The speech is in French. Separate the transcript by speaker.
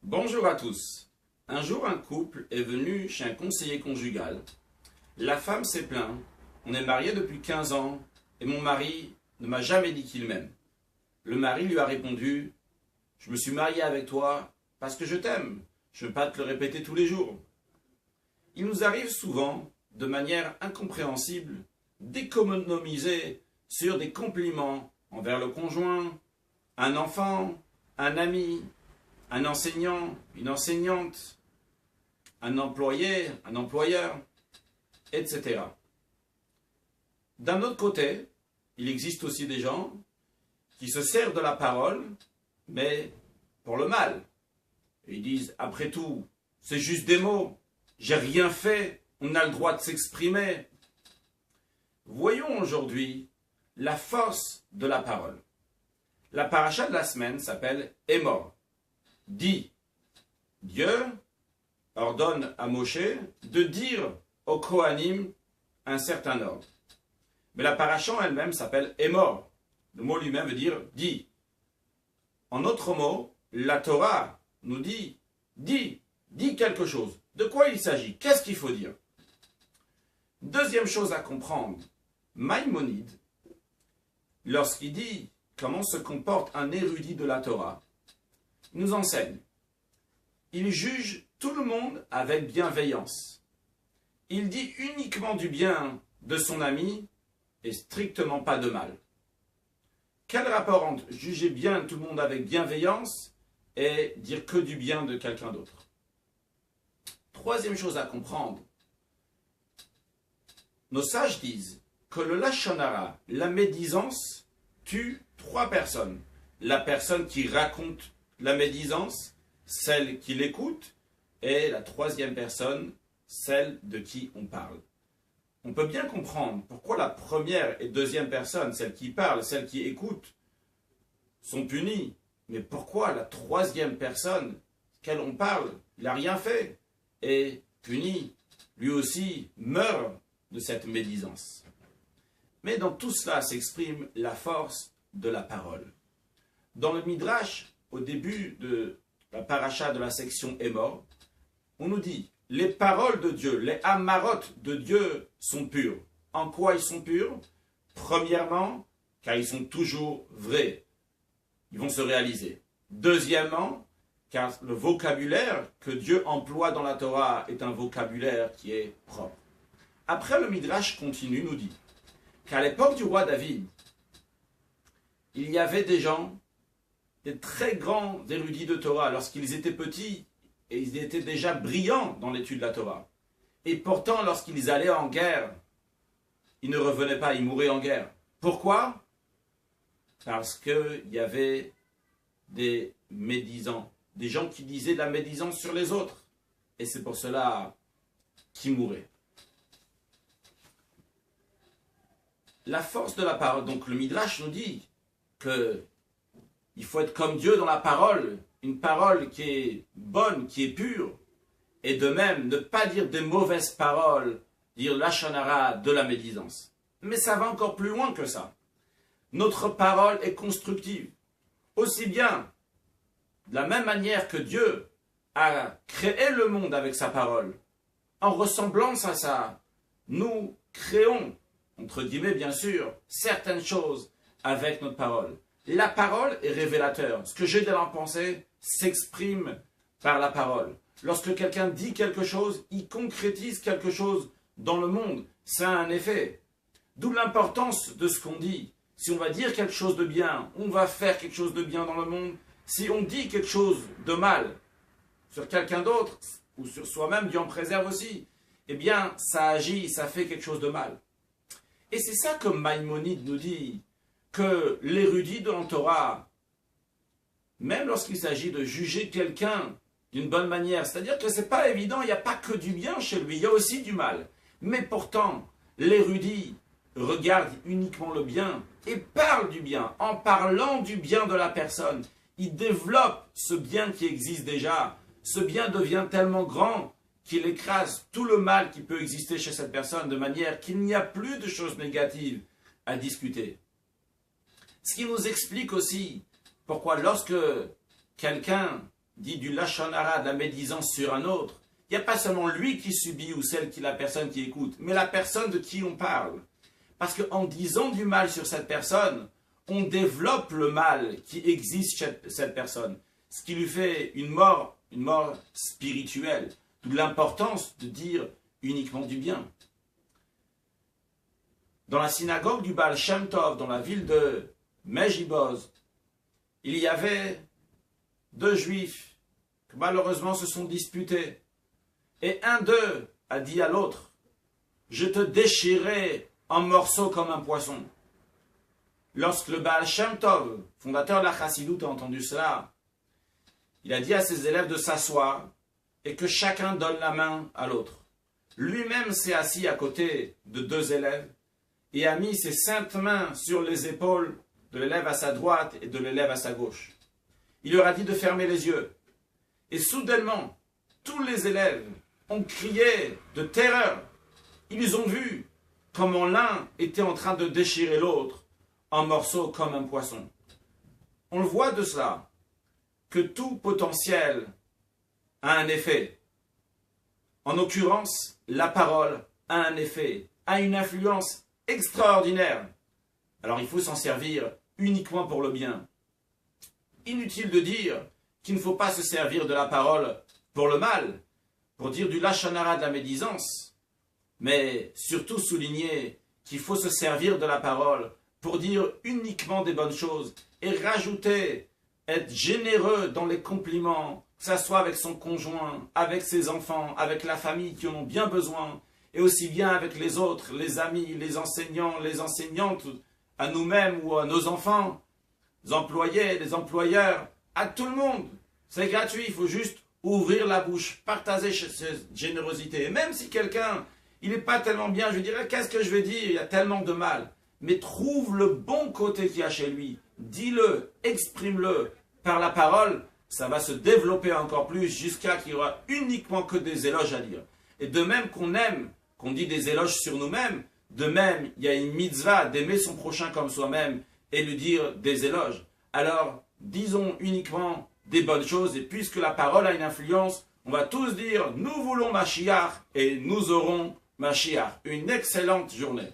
Speaker 1: Bonjour à tous. Un jour, un couple est venu chez un conseiller conjugal. La femme s'est plainte. On est mariés depuis 15 ans et mon mari ne m'a jamais dit qu'il m'aime. Le mari lui a répondu « Je me suis marié avec toi parce que je t'aime. Je ne veux pas te le répéter tous les jours. » Il nous arrive souvent, de manière incompréhensible, d'économiser sur des compliments envers le conjoint, un enfant, un ami, un enseignant, une enseignante, un employé, un employeur, etc. D'un autre côté, il existe aussi des gens qui se servent de la parole, mais pour le mal. Et ils disent, après tout, c'est juste des mots, j'ai rien fait, on a le droit de s'exprimer. Voyons aujourd'hui la force de la parole. La paracha de la semaine s'appelle Emor. Dit, Dieu ordonne à Moshe de dire aux Kohanim un certain ordre. Mais la paracha elle-même s'appelle Emor. Le mot lui-même veut dire dit. En autre mot, la Torah nous dit, dis quelque chose. De quoi il s'agit? Qu'est-ce qu'il faut dire? Deuxième chose à comprendre, Maïmonide, lorsqu'il dit comment se comporte un érudit de la Torah, nous enseigne. Il juge tout le monde avec bienveillance. Il dit uniquement du bien de son ami et strictement pas de mal. Quel rapport entre juger bien tout le monde avec bienveillance et dire que du bien de quelqu'un d'autre? Troisième chose à comprendre, nos sages disent que le lashon hara, la médisance, tue trois personnes. La personne qui raconte la médisance, celle qui l'écoute, et la troisième personne, celle de qui on parle. On peut bien comprendre pourquoi la première et deuxième personne, celle qui parle, celle qui écoute, sont punies. Mais pourquoi la troisième personne, qu'elle on parle, il n'a rien fait, est puni, lui aussi meurt de cette médisance. Mais dans tout cela s'exprime la force de la parole. Dans le Midrash, au début de la paracha de la section Emor, on nous dit les paroles de Dieu, les amarot de Dieu sont pures. En quoi ils sont purs? Premièrement, car ils sont toujours vrais. Ils vont se réaliser. Deuxièmement, car le vocabulaire que Dieu emploie dans la Torah est un vocabulaire qui est propre. Après, le Midrash continue, nous dit qu'à l'époque du roi David, il y avait des gens, des très grands érudits de Torah, lorsqu'ils étaient petits, et ils étaient déjà brillants dans l'étude de la Torah. Et pourtant, lorsqu'ils allaient en guerre, ils ne revenaient pas, ils mouraient en guerre. Pourquoi? Parce qu'il y avait des médisants, des gens qui disaient de la médisance sur les autres. Et c'est pour cela qu'ils mouraient. La force de la parole, donc le Midrash nous dit qu'il faut être comme Dieu dans la parole, une parole qui est bonne, qui est pure, et de même ne pas dire des mauvaises paroles, dire lashon hara, de la médisance. Mais ça va encore plus loin que ça. Notre parole est constructive. Aussi bien, de la même manière que Dieu a créé le monde avec sa parole, en ressemblance à ça, nous créons, entre guillemets bien sûr, certaines choses avec notre parole. La parole est révélateur. Ce que j'ai dans la pensée s'exprime par la parole. Lorsque quelqu'un dit quelque chose, il concrétise quelque chose dans le monde. Ça a un effet. D'où l'importance de ce qu'on dit. Si on va dire quelque chose de bien, on va faire quelque chose de bien dans le monde. Si on dit quelque chose de mal sur quelqu'un d'autre, ou sur soi-même, Dieu en préserve aussi, eh bien, ça agit, ça fait quelque chose de mal. Et c'est ça que Maïmonide nous dit, que l'érudit de la Torah, même lorsqu'il s'agit de juger quelqu'un d'une bonne manière, c'est-à-dire que ce n'est pas évident, il n'y a pas que du bien chez lui, il y a aussi du mal. Mais pourtant, l'érudit regarde uniquement le bien et parle du bien. En parlant du bien de la personne, il développe ce bien qui existe déjà. Ce bien devient tellement grand qu'il écrase tout le mal qui peut exister chez cette personne de manière qu'il n'y a plus de choses négatives à discuter. Ce qui nous explique aussi pourquoi lorsque quelqu'un dit du lashon hara, de la médisance sur un autre, il n'y a pas seulement lui qui subit ou la personne qui écoute, mais la personne de qui on parle. Parce qu'en disant du mal sur cette personne, on développe le mal qui existe chez cette personne, ce qui lui fait une mort spirituelle, d'où l'importance de dire uniquement du bien. Dans la synagogue du Baal Shem Tov, dans la ville de Mejiboz, il y avait 2 juifs qui malheureusement se sont disputés. Et un d'eux a dit à l'autre, « Je te déchirerai en morceaux comme un poisson. » Lorsque le Baal Shem Tov, fondateur de la Chassidoute, a entendu cela, il a dit à ses élèves de s'asseoir et que chacun donne la main à l'autre. Lui-même s'est assis à côté de 2 élèves et a mis ses saintes mains sur les épaules de l'élève à sa droite et de l'élève à sa gauche. Il leur a dit de fermer les yeux. Et soudainement, tous les élèves ont crié de terreur. Ils ont vu comment l'un était en train de déchirer l'autre en morceaux comme un poisson. On le voit de cela, que tout potentiel a un effet. En l'occurrence, la parole a un effet, a une influence extraordinaire. Alors il faut s'en servir uniquement pour le bien. Inutile de dire qu'il ne faut pas se servir de la parole pour le mal, pour dire du lashon hara, de la médisance, mais surtout souligner qu'il faut se servir de la parole pour dire uniquement des bonnes choses et rajouter, être généreux dans les compliments, que ce soit avec son conjoint, avec ses enfants, avec la famille qui en ont bien besoin, et aussi bien avec les autres, les amis, les enseignants, les enseignantes, à nous-mêmes ou à nos enfants, les employés, les employeurs, à tout le monde. C'est gratuit, il faut juste ouvrir la bouche, partager cette générosité. Et même si quelqu'un, il n'est pas tellement bien, je dirais, qu'est-ce que je vais dire? Il y a tellement de mal. Mais trouve le bon côté qu'il y a chez lui. Dis-le, exprime-le par la parole. Ça va se développer encore plus jusqu'à qu'il y aura uniquement que des éloges à dire. Et de même qu'on aime, qu'on dit des éloges sur nous-mêmes, de même, il y a une mitzvah d'aimer son prochain comme soi-même et lui dire des éloges. Alors, disons uniquement des bonnes choses, et puisque la parole a une influence, on va tous dire, nous voulons Mashiach et nous aurons Mashiach. Une excellente journée.